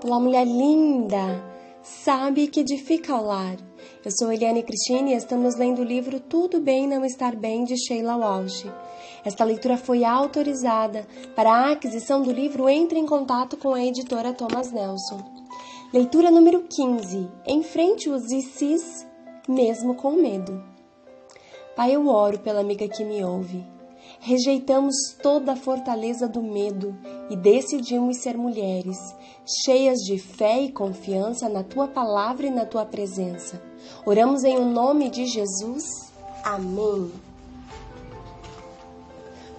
Olá, mulher linda, sabe que edifica o lar. Eu sou Eliane Cristine e estamos lendo o livro Tudo Bem Não Estar Bem, de Sheila Walsh. Esta leitura foi autorizada. Para a aquisição do livro, entre em contato com a editora Thomas Nelson. Leitura número 15. Enfrente os ICs, mesmo com medo. Pai, eu oro pela amiga que me ouve. Rejeitamos toda a fortaleza do medo e decidimos ser mulheres, cheias de fé e confiança na Tua palavra e na Tua presença. Oramos em o nome de Jesus. Amém.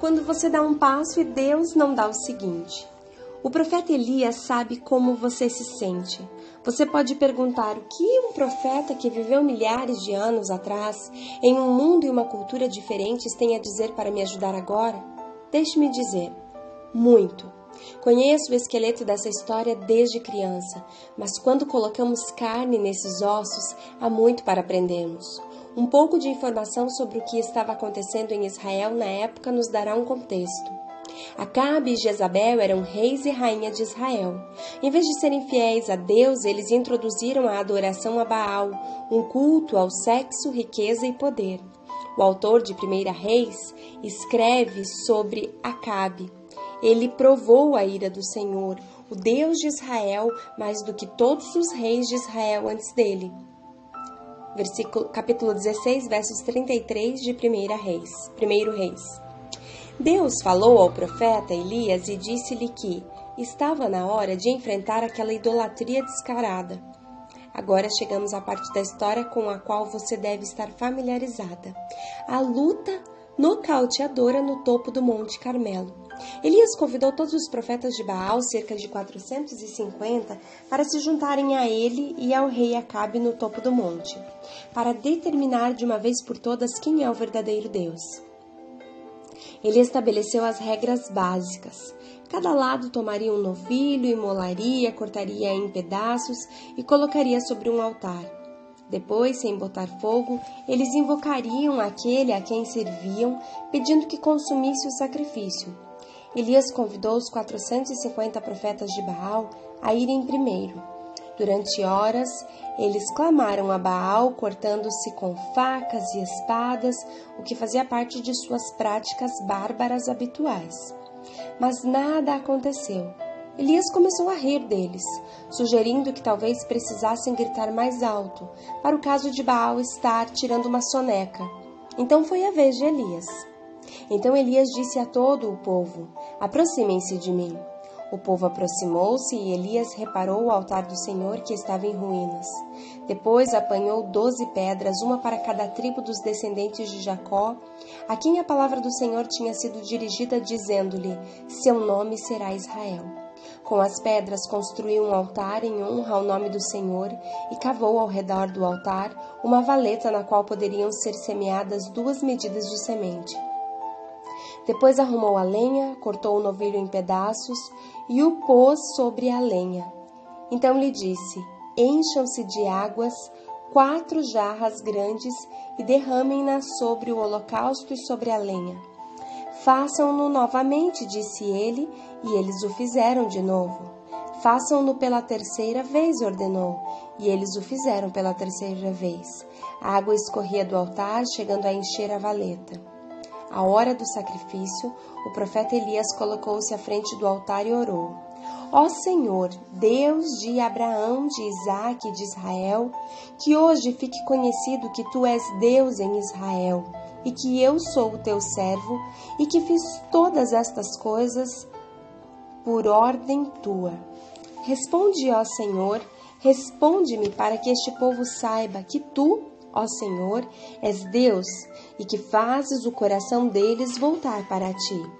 Quando você dá um passo e Deus não dá o seguinte. O profeta Elias sabe como você se sente. Você pode perguntar o que um profeta que viveu milhares de anos atrás, em um mundo e uma cultura diferentes, tem a dizer para me ajudar agora? Deixe-me dizer, muito. Conheço o esqueleto dessa história desde criança, mas quando colocamos carne nesses ossos, há muito para aprendermos. Um pouco de informação sobre o que estava acontecendo em Israel na época nos dará um contexto. Acabe e Jezabel eram reis e rainha de Israel. Em vez de serem fiéis a Deus, eles introduziram a adoração a Baal, um culto ao sexo, riqueza e poder. O autor de 1 Reis escreve sobre Acabe. Ele provou a ira do Senhor, o Deus de Israel, mais do que todos os reis de Israel antes dele. Capítulo 16, versos 33 de 1 Reis. Deus falou ao profeta Elias e disse-lhe que estava na hora de enfrentar aquela idolatria descarada. Agora chegamos à parte da história com a qual você deve estar familiarizada. A luta nocauteadora no topo do Monte Carmelo. Elias convidou todos os profetas de Baal, cerca de 450, para se juntarem a ele e ao rei Acabe no topo do monte, para determinar de uma vez por todas quem é o verdadeiro Deus. Ele estabeleceu as regras básicas. Cada lado tomaria um novilho, imolaria, cortaria em pedaços e colocaria sobre um altar. Depois, sem botar fogo, eles invocariam aquele a quem serviam, pedindo que consumisse o sacrifício. Elias convidou os 450 profetas de Baal a irem primeiro. Durante horas, eles clamaram a Baal, cortando-se com facas e espadas, o que fazia parte de suas práticas bárbaras habituais. Mas nada aconteceu. Elias começou a rir deles, sugerindo que talvez precisassem gritar mais alto, para o caso de Baal estar tirando uma soneca. Então foi a vez de Elias. Então Elias disse a todo o povo: aproximem-se de mim. O povo aproximou-se e Elias reparou o altar do Senhor que estava em ruínas. Depois apanhou 12 pedras, uma para cada tribo dos descendentes de Jacó, a quem a palavra do Senhor tinha sido dirigida, dizendo-lhe: seu nome será Israel. Com as pedras construiu um altar em honra ao nome do Senhor e cavou ao redor do altar uma valeta na qual poderiam ser semeadas 2 medidas de semente. Depois arrumou a lenha, cortou o novilho em pedaços e o pôs sobre a lenha. Então lhe disse: encham-se de águas 4 jarras grandes e derramem-nas sobre o holocausto e sobre a lenha. Façam-no novamente, disse ele, e eles o fizeram de novo. Façam-no pela 3ª vez, ordenou, e eles o fizeram pela 3ª vez. A água escorria do altar, chegando a encher a valeta. À hora do sacrifício, o profeta Elias colocou-se à frente do altar e orou: ó Senhor, Deus de Abraão, de Isaque e de Israel, que hoje fique conhecido que Tu és Deus em Israel, e que eu sou o Teu servo, e que fiz todas estas coisas por ordem Tua. Responde, ó Senhor, responde-me para que este povo saiba que Tu, ó Senhor, és Deus, e que fazes o coração deles voltar para Ti.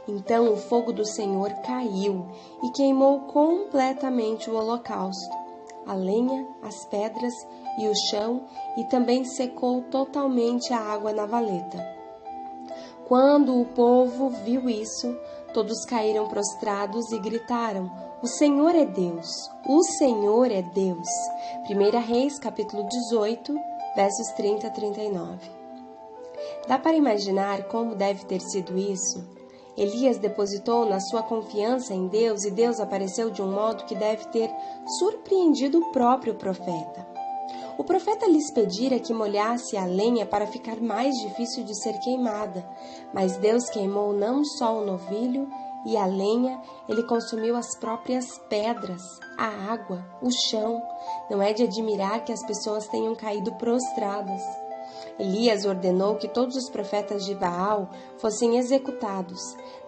Então o fogo do Senhor caiu e queimou completamente o holocausto, a lenha, as pedras e o chão, e também secou totalmente a água na valeta. Quando o povo viu isso, todos caíram prostrados e gritaram: o Senhor é Deus! O Senhor é Deus! 1 Reis, capítulo 18, versos 30 a 39. Dá para imaginar como deve ter sido isso? Elias depositou na sua confiança em Deus e Deus apareceu de um modo que deve ter surpreendido o próprio profeta. O profeta lhes pedira que molhasse a lenha para ficar mais difícil de ser queimada, mas Deus queimou não só o novilho e a lenha, ele consumiu as próprias pedras, a água, o chão. Não é de admirar que as pessoas tenham caído prostradas. Elias ordenou que todos os profetas de Baal fossem executados.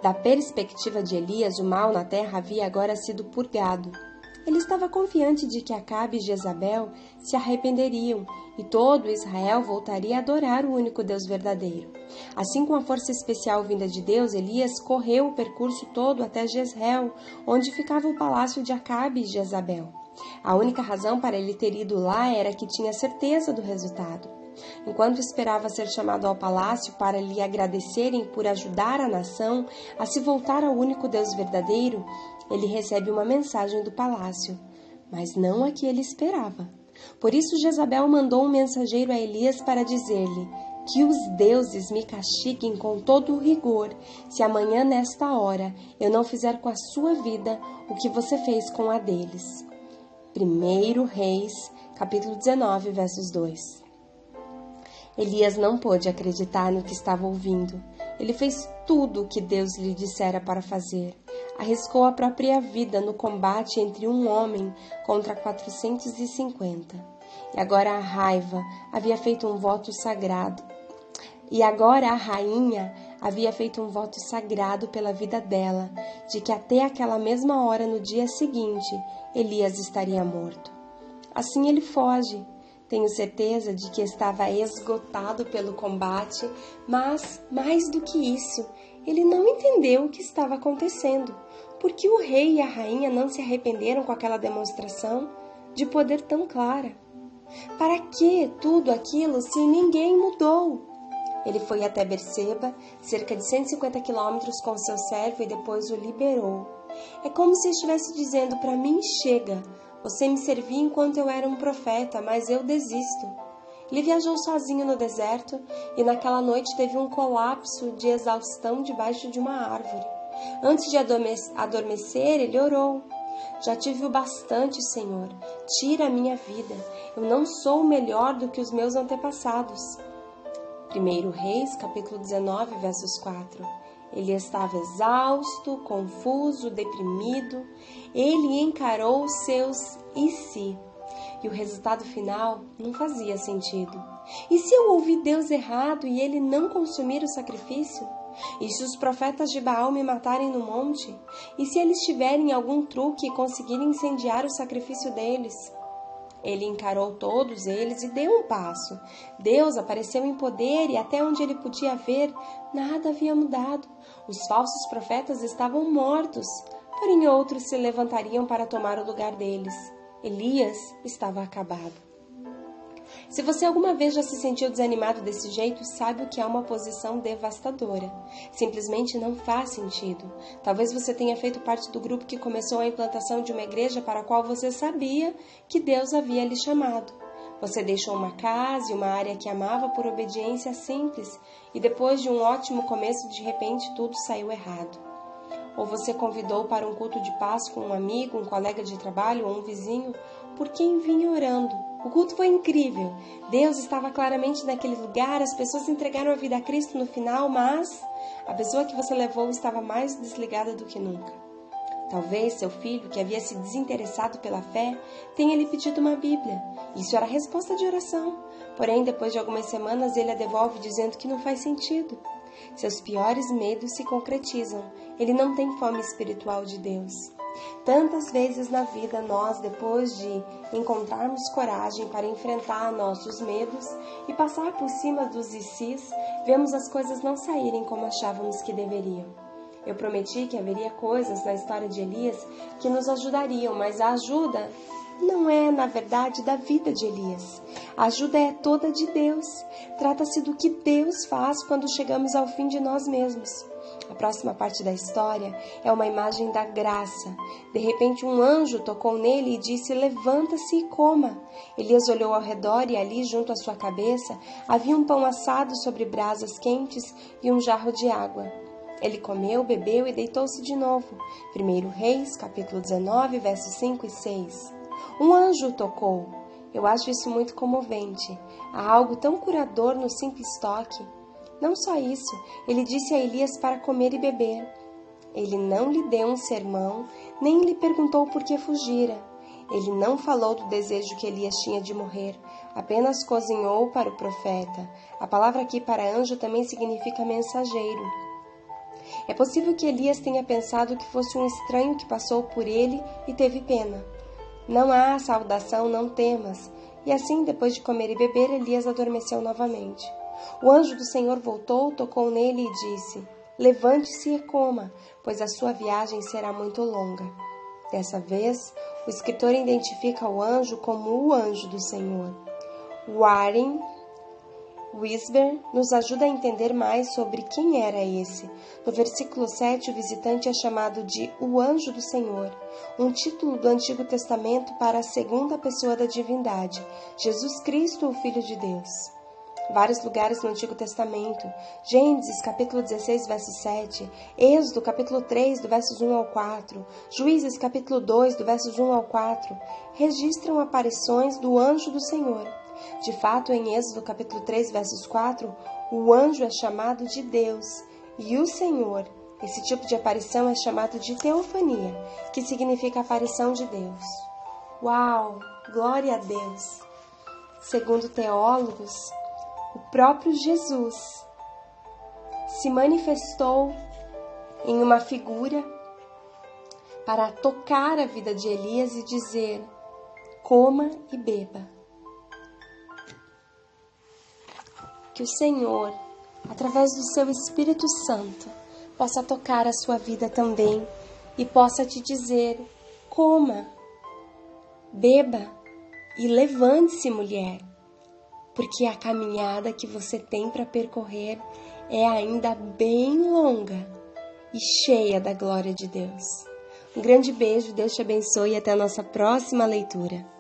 Da perspectiva de Elias, o mal na terra havia agora sido purgado. Ele estava confiante de que Acabe e Jezabel se arrependeriam e todo Israel voltaria a adorar o único Deus verdadeiro. Assim, com a força especial vinda de Deus, Elias correu o percurso todo até Jezreel, onde ficava o palácio de Acabe e Jezabel. A única razão para ele ter ido lá era que tinha certeza do resultado. Enquanto esperava ser chamado ao palácio para lhe agradecerem por ajudar a nação a se voltar ao único Deus verdadeiro, ele recebe uma mensagem do palácio, mas não a que ele esperava. Por isso Jezabel mandou um mensageiro a Elias para dizer-lhe: que os deuses me castiguem com todo o rigor, se amanhã nesta hora eu não fizer com a sua vida o que você fez com a deles. 1 Reis, capítulo 19, versos 2. Elias não pôde acreditar no que estava ouvindo. Ele fez tudo o que Deus lhe dissera para fazer. Arriscou a própria vida no combate entre um homem contra 450. E agora a raiva havia feito um voto sagrado. E agora a rainha havia feito um voto sagrado pela vida dela, de que até aquela mesma hora no dia seguinte, Elias estaria morto. Assim ele foge. Tenho certeza de que estava esgotado pelo combate, mas, mais do que isso, ele não entendeu o que estava acontecendo. Por que o rei e a rainha não se arrependeram com aquela demonstração de poder tão clara? Para que tudo aquilo se ninguém mudou? Ele foi até Berseba, cerca de 150 quilômetros, com seu servo e depois o liberou. É como se estivesse dizendo para mim: chega, você me servia enquanto eu era um profeta, mas eu desisto. Ele viajou sozinho no deserto e naquela noite teve um colapso de exaustão debaixo de uma árvore. Antes de adormecer, ele orou: já tive o bastante, Senhor, tira a minha vida, eu não sou melhor do que os meus antepassados. 1 Reis, capítulo 19, versos 4. Ele estava exausto, confuso, deprimido. Ele encarou os seus e se. E o resultado final não fazia sentido. E se eu ouvir Deus errado e ele não consumir o sacrifício? E se os profetas de Baal me matarem no monte? E se eles tiverem algum truque e conseguirem incendiar o sacrifício deles? Ele encarou todos eles e deu um passo. Deus apareceu em poder e até onde ele podia ver, nada havia mudado. Os falsos profetas estavam mortos, porém outros se levantariam para tomar o lugar deles. Elias estava acabado. Se você alguma vez já se sentiu desanimado desse jeito, sabe o que é uma posição devastadora. Simplesmente não faz sentido. Talvez você tenha feito parte do grupo que começou a implantação de uma igreja para a qual você sabia que Deus havia lhe chamado. Você deixou uma casa e uma área que amava por obediência simples e depois de um ótimo começo, de repente tudo saiu errado. Ou você convidou para um culto de paz com um amigo, um colega de trabalho ou um vizinho por quem vinha orando. O culto foi incrível. Deus estava claramente naquele lugar, as pessoas entregaram a vida a Cristo no final, mas a pessoa que você levou estava mais desligada do que nunca. Talvez seu filho, que havia se desinteressado pela fé, tenha lhe pedido uma Bíblia. Isso era a resposta de oração. Porém, depois de algumas semanas, ele a devolve dizendo que não faz sentido. Seus piores medos se concretizam. Ele não tem fome espiritual de Deus. Tantas vezes na vida nós, depois de encontrarmos coragem para enfrentar nossos medos e passar por cima dos ICs, vemos as coisas não saírem como achávamos que deveriam. Eu prometi que haveria coisas na história de Elias que nos ajudariam, mas a ajuda não é, na verdade, da vida de Elias. A ajuda é toda de Deus. Trata-se do que Deus faz quando chegamos ao fim de nós mesmos. A próxima parte da história é uma imagem da graça. De repente um anjo tocou nele e disse: levanta-se e coma. Elias olhou ao redor e ali, junto à sua cabeça, havia um pão assado sobre brasas quentes e um jarro de água. Ele comeu, bebeu e deitou-se de novo. 1 Reis, capítulo 19, versos 5 e 6. Um anjo o tocou. Eu acho isso muito comovente. Há algo tão curador no simples toque. Não só isso, ele disse a Elias para comer e beber. Ele não lhe deu um sermão, nem lhe perguntou por que fugira. Ele não falou do desejo que Elias tinha de morrer, apenas cozinhou para o profeta. A palavra aqui para anjo também significa mensageiro. É possível que Elias tenha pensado que fosse um estranho que passou por ele e teve pena. Não há saudação, não temas. E assim, depois de comer e beber, Elias adormeceu novamente. O anjo do Senhor voltou, tocou nele e disse: levante-se e coma, pois a sua viagem será muito longa. Dessa vez, o escritor identifica o anjo como o anjo do Senhor. Warren Wiersbe nos ajuda a entender mais sobre quem era esse. No versículo 7, o visitante é chamado de o anjo do Senhor, um título do Antigo Testamento para a segunda pessoa da divindade, Jesus Cristo, o Filho de Deus. Vários lugares no Antigo Testamento, Gênesis, capítulo 16, verso 7, Êxodo, capítulo 3, do versos 1 ao 4, Juízes, capítulo 2, do versos 1 ao 4, registram aparições do anjo do Senhor. De fato, em Êxodo, capítulo 3, versos 4, o anjo é chamado de Deus, e o Senhor, esse tipo de aparição é chamado de teofania, que significa aparição de Deus. Uau! Glória a Deus! Segundo teólogos, o próprio Jesus se manifestou em uma figura para tocar a vida de Elias e dizer: coma e beba. Que o Senhor, através do seu Espírito Santo, possa tocar a sua vida também e possa te dizer: coma, beba e levante-se, mulher, porque a caminhada que você tem para percorrer é ainda bem longa e cheia da glória de Deus. Um grande beijo, Deus te abençoe e até a nossa próxima leitura.